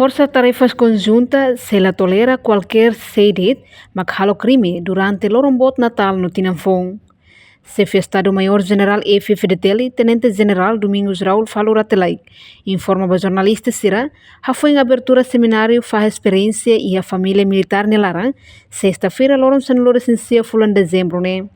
força-tarefas conjunta se la tolera qualquer sede makhalo crime durante lorombot Natal no Tinanfong. Chefe Estado-Maior-General F. Fedeteli, Tenente-General Domingos Raul falou ratelai. Informa para jornalista Sira, foi em abertura seminário faz experiência e a família militar nelarang, sexta-feira loron san loresensia fulan dezembro né.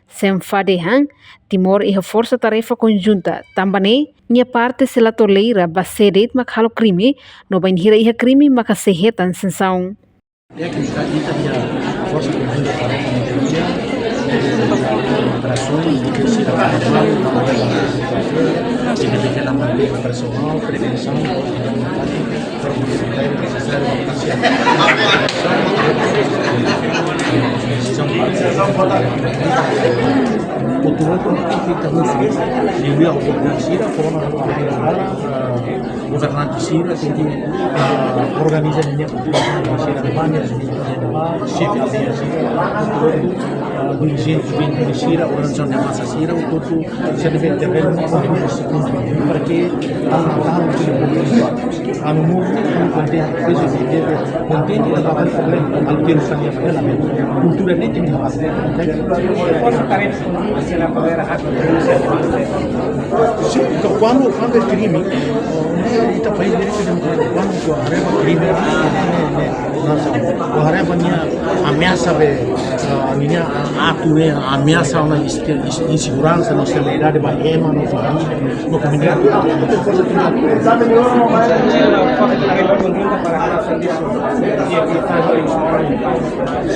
Sem fadehan, Timor e a força-tarefa conjunta, também, minha parte se la tolera basedet makhalo crime, no banhira e crime makasehetan sensão. É que está a força conjunta tarefa meteorologia, operações, defensiva operacional, independente operacional, prevenção, governante Sira tem que organizar a chefe da Sira, dirigente de Sira, organização de massa Sira, o todo se deve ter para que a no mundo contém e trabalhar problema ao ter saneamento cultura nem tem que fazer quando é crime kita país direito democrático quando o arreba crime o arreba ameaça minha ato ameaça uma insegurança na estabilidade da EMA no família no comunidade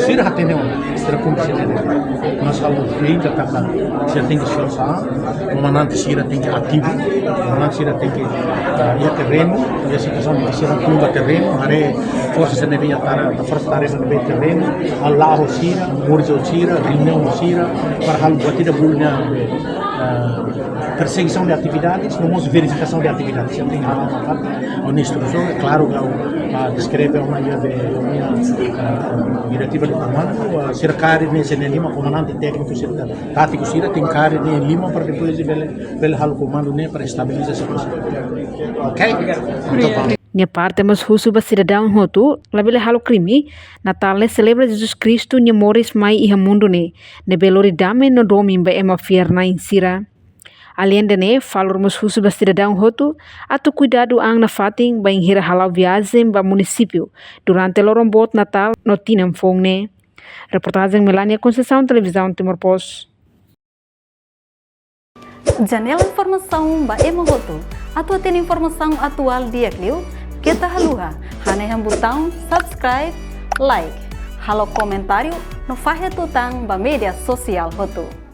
Sira tem será condicionado mas kalau dia katakan Sira tem que esforçar o comandante Sira tem que ativo o comandante Sira tem que ir terreno e a situação de Sira tumba terreno hari força devia estar a força tarefa no terreno Allah Sira Murzo Sira reunião Sira para hal batida bulnya perseguição de atividades, não houve verificação de atividades. Você tem uma instrução, é claro que descreve uma diretiva de comando, ser carne nesse Lima, comandante técnico, tático, tem carne em Lima para depois ver o comando para estabilizar a situação. Ok? Nia parte mas husu ba cidadão hotu, labile halo crime, Natal ne celebra Jesus Cristo nia moris mai iha mundo ne belori dame no domi ba ema fierna insira. Além de ne, falamos husu ba cidadão hotu, atu cuidado ang na fating ba hira halau viagem ba município durante lorombot Natal no Tinanfong ne. Reportagem Melania Conceição, Televisão Timor Post. Janela informação ba ema hotu, atu tem informação atual dia clio, kita haluha, hane botão subscribe, like, halo comentário no fahe tutang ba media sosial hotu.